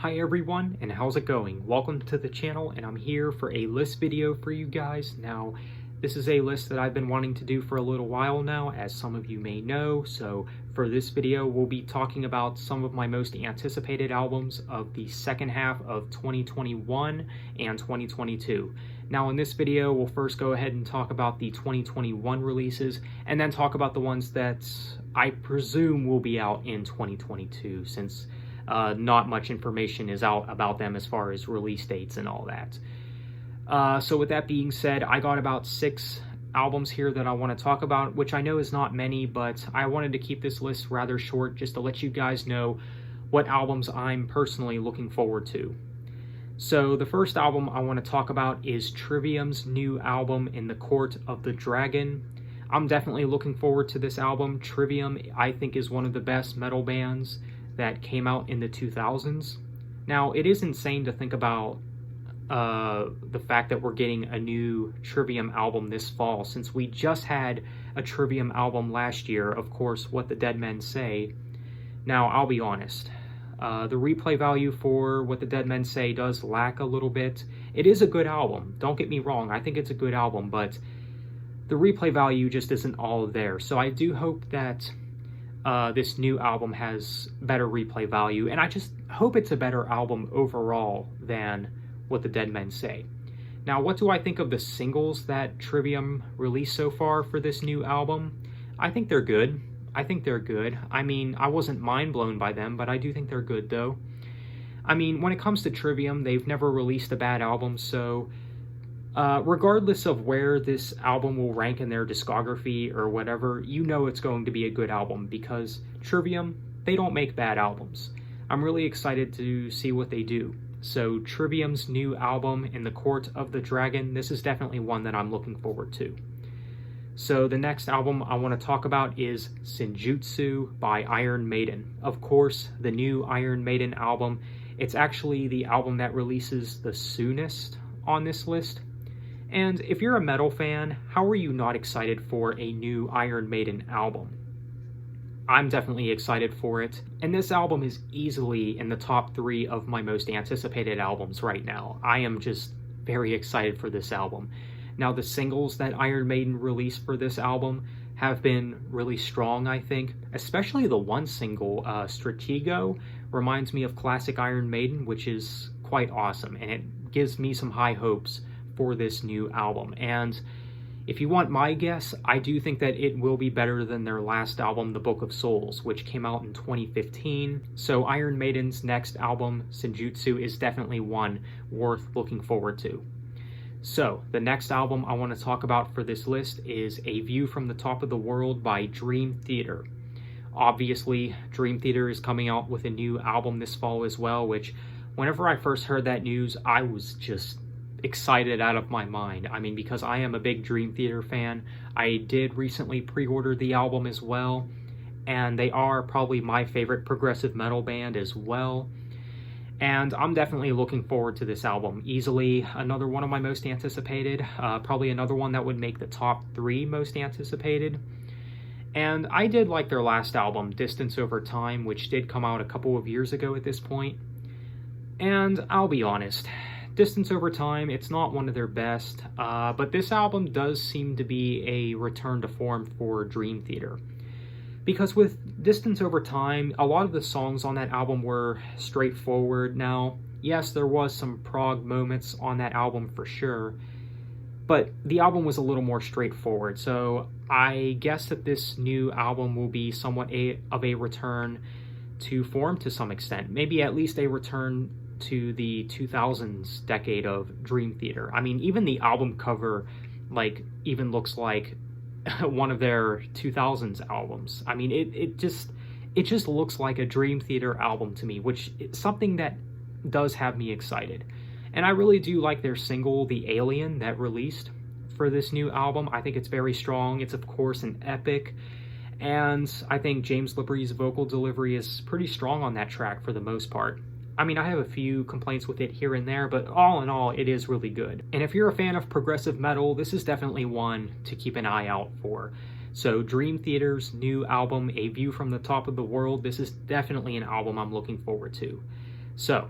Hi everyone, and how's it going? Welcome to the channel, and I'm here for a list video for you guys. Now, this is a list that I've been wanting to do for a little while now, as some of you may know. So for this video, we'll be talking about some of my most anticipated albums of the second half of 2021 and 2022. Now in this video, we'll first go ahead and talk about the 2021 releases, and then talk about the ones that I presume will be out in 2022, since not much information is out about them as far as release dates and all that. So with that being said, I got about 6 albums here that I want to talk about, which I know is not many, but I wanted to keep this list rather short just to let you guys know what albums I'm personally looking forward to. So the first album I want to talk about is Trivium's new album, In the Court of the Dragon. I'm definitely looking forward to this album. Trivium, I think, is one of the best metal bands that came out in the 2000s. Now, it is insane to think about the fact that we're getting a new Trivium album this fall, since we just had a Trivium album last year, of course, What the Dead Men Say. Now, I'll be honest, the replay value for What the Dead Men Say does lack a little bit. It is a good album, don't get me wrong, I think it's a good album, but the replay value just isn't all there. So I do hope that this new album has better replay value, and I just hope it's a better album overall than What the Dead Men Say. Now, what do I think of the singles that Trivium released so far for this new album? I think they're good. I mean, I wasn't mind blown by them, but I do think they're good though. I mean, when it comes to Trivium, they've never released a bad album, so regardless of where this album will rank in their discography or whatever, you know it's going to be a good album, because Trivium, they don't make bad albums. I'm really excited to see what they do. So Trivium's new album, In the Court of the Dragon, this is definitely one that I'm looking forward to. So the next album I want to talk about is Sinjutsu by Iron Maiden. Of course, the new Iron Maiden album. It's actually the album that releases the soonest on this list. And if you're a metal fan, how are you not excited for a new Iron Maiden album? I'm definitely excited for it, and this album is easily in the top 3 of my most anticipated albums right now. I am just very excited for this album. Now, the singles that Iron Maiden released for this album have been really strong, I think. Especially the one single, Stratego, reminds me of classic Iron Maiden, which is quite awesome, and it gives me some high hopes for this new album. And if you want my guess, I do think that it will be better than their last album, The Book of Souls, which came out in 2015. So Iron Maiden's next album, Sinjutsu, is definitely one worth looking forward to. So the next album I want to talk about for this list is A View from the Top of the World by Dream Theater. Obviously, Dream Theater is coming out with a new album this fall as well, which whenever I first heard that news, I was just excited out of my mind. I mean, because I am a big Dream Theater fan. I did recently pre-order the album as well, and they are probably my favorite progressive metal band as well. And I'm definitely looking forward to this album. Easily another one of my most anticipated, probably another one that would make the top 3 most anticipated. And I did like their last album, Distance Over Time, which did come out a couple of years ago at this point. And I'll be honest, Distance Over Time, it's not one of their best, but this album does seem to be a return to form for Dream Theater. Because with Distance Over Time, a lot of the songs on that album were straightforward. Now, yes, there was some prog moments on that album for sure, but the album was a little more straightforward. So I guess that this new album will be somewhat of a return to form to some extent. Maybe at least a return to the 2000s decade of Dream Theater. I mean, even the album cover, even looks like one of their 2000s albums. I mean, it just looks like a Dream Theater album to me, which is something that does have me excited. And I really do like their single, The Alien, that released for this new album. I think it's very strong. It's, of course, an epic. And I think James Labry's vocal delivery is pretty strong on that track for the most part. I mean, I have a few complaints with it here and there, but all in all, it is really good. And if you're a fan of progressive metal, this is definitely one to keep an eye out for. So Dream Theater's new album, A View from the Top of the World, this is definitely an album I'm looking forward to. So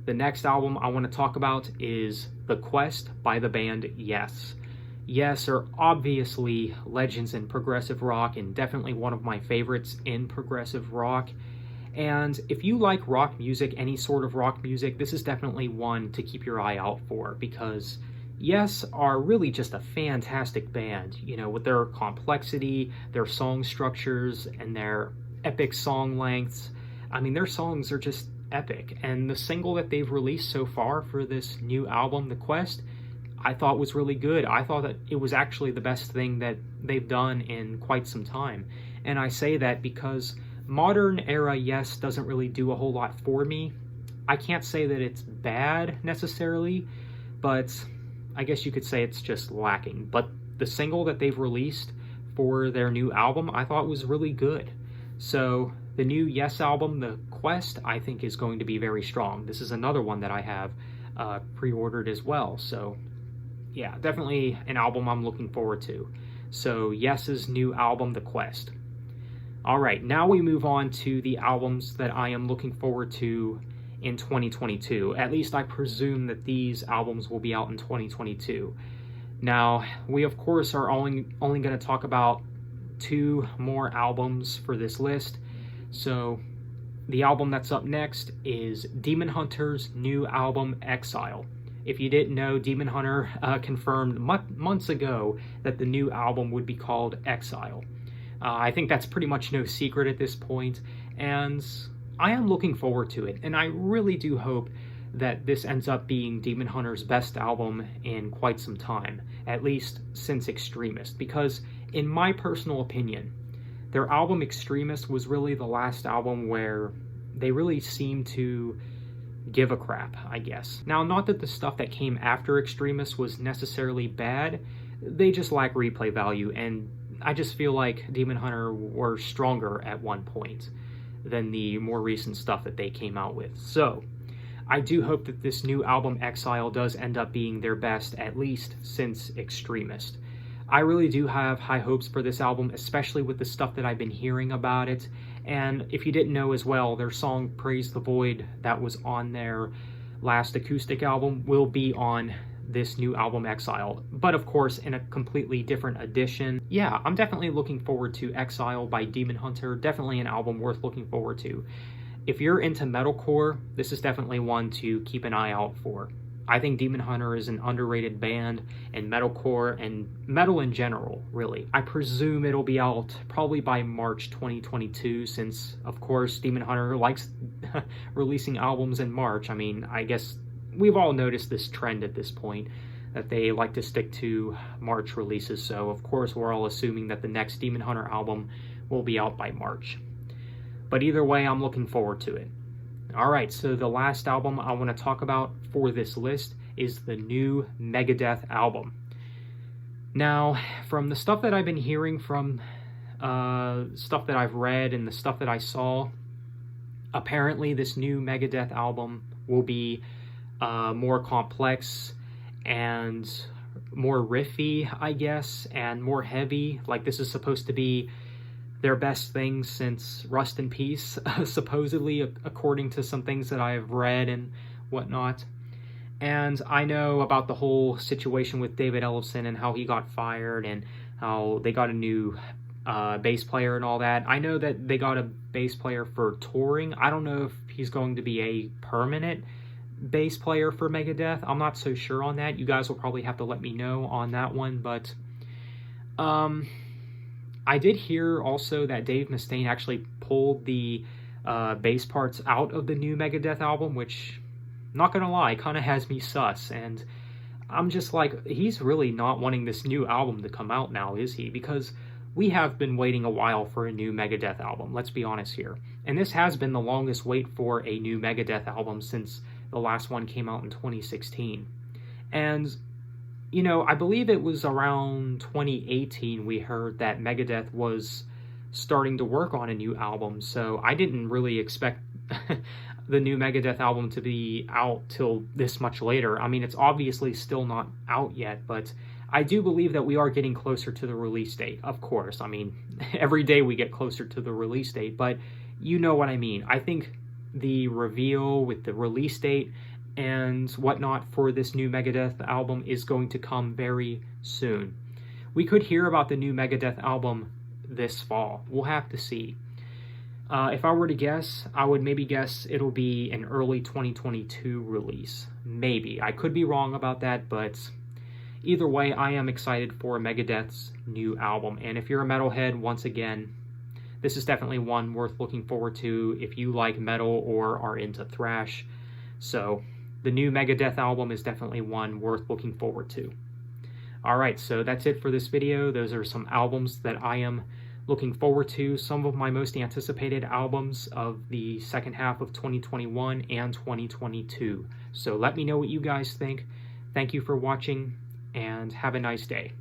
The next album I want to talk about is The Quest by the band Yes. Yes are obviously legends in progressive rock and definitely one of my favorites in progressive rock. And if you like rock music, any sort of rock music, this is definitely one to keep your eye out for, because Yes are really just a fantastic band, you know, with their complexity, their song structures, and their epic song lengths. I mean, their songs are just epic, and the single that they've released so far for this new album, The Quest, I thought was really good. I thought that it was actually the best thing that they've done in quite some time. And I say that because modern era Yes doesn't really do a whole lot for me. I can't say that it's bad necessarily, but I guess you could say it's just lacking. But the single that they've released for their new album, I thought was really good. So the new Yes album, The Quest, I think is going to be very strong. This is another one that I have pre-ordered as well. So yeah, definitely an album I'm looking forward to. So Yes's new album, The Quest. All right, now we move on to the albums that I am looking forward to in 2022. At least I presume that these albums will be out in 2022. Now, we of course are only going to talk about 2 more albums for this list. So the album that's up next is Demon Hunter's new album, Exile. If you didn't know, Demon Hunter confirmed months ago that the new album would be called Exile. I think that's pretty much no secret at this point, and I am looking forward to it. And I really do hope that this ends up being Demon Hunter's best album in quite some time, at least since Extremist, because in my personal opinion, their album Extremist was really the last album where they really seemed to give a crap, I guess. Now, not that the stuff that came after Extremist was necessarily bad, they just lack replay value, and I just feel like Demon Hunter were stronger at one point than the more recent stuff that they came out with. So, I do hope that this new album, Exile, does end up being their best, at least since Extremist. I really do have high hopes for this album, especially with the stuff that I've been hearing about it. And if you didn't know as well, their song Praise the Void that was on their last acoustic album will be on this new album Exile, but of course in a completely different edition. Yeah, I'm definitely looking forward to Exile by Demon Hunter, definitely an album worth looking forward to. If you're into metalcore, this is definitely one to keep an eye out for. I think Demon Hunter is an underrated band in metalcore and metal in general, really. I presume it'll be out probably by March 2022, since, of course, Demon Hunter likes releasing albums in March. I mean, I guess we've all noticed this trend at this point, that they like to stick to March releases, so of course we're all assuming that the next Demon Hunter album will be out by March. But either way, I'm looking forward to it. Alright, so the last album I want to talk about for this list is the new Megadeth album. Now, from the stuff that I've been hearing, from stuff that I've read and the stuff that I saw, apparently this new Megadeth album will be more complex and more riffy, I guess, and more heavy. Like, this is supposed to be their best thing since Rust in Peace, supposedly, according to some things that I've read and whatnot. And I know about the whole situation with David Ellefson and how he got fired and how they got a new bass player and all that. I know that they got a bass player for touring. I don't know if he's going to be a permanent bass player for Megadeth. I'm not so sure on that. You guys will probably have to let me know on that one, but I did hear also that Dave Mustaine actually pulled the bass parts out of the new Megadeth album, which, not gonna lie, kind of has me sus. And I'm just like, he's really not wanting this new album to come out now, is he? Because we have been waiting a while for a new Megadeth album, let's be honest here. And this has been the longest wait for a new Megadeth album since the last one came out in 2016. And you know, I believe it was around 2018 we heard that Megadeth was starting to work on a new album, so I didn't really expect the new Megadeth album to be out till this much later. I mean, it's obviously still not out yet, but I do believe that we are getting closer to the release date, of course. I mean, every day we get closer to the release date, but you know what I mean. I think the reveal with the release date and whatnot for this new Megadeth album is going to come very soon. We could hear about the new Megadeth album this fall. We'll have to see. If I were to guess, I would maybe guess it'll be an early 2022 release. Maybe. I could be wrong about that, but either way, I am excited for Megadeth's new album. And if you're a metalhead, once again, this is definitely one worth looking forward to if you like metal or are into thrash. So the new Megadeth album is definitely one worth looking forward to. Alright, so that's it for this video. Those are some albums that I am looking forward to, some of my most anticipated albums of the second half of 2021 and 2022. So let me know what you guys think. Thank you for watching, and have a nice day.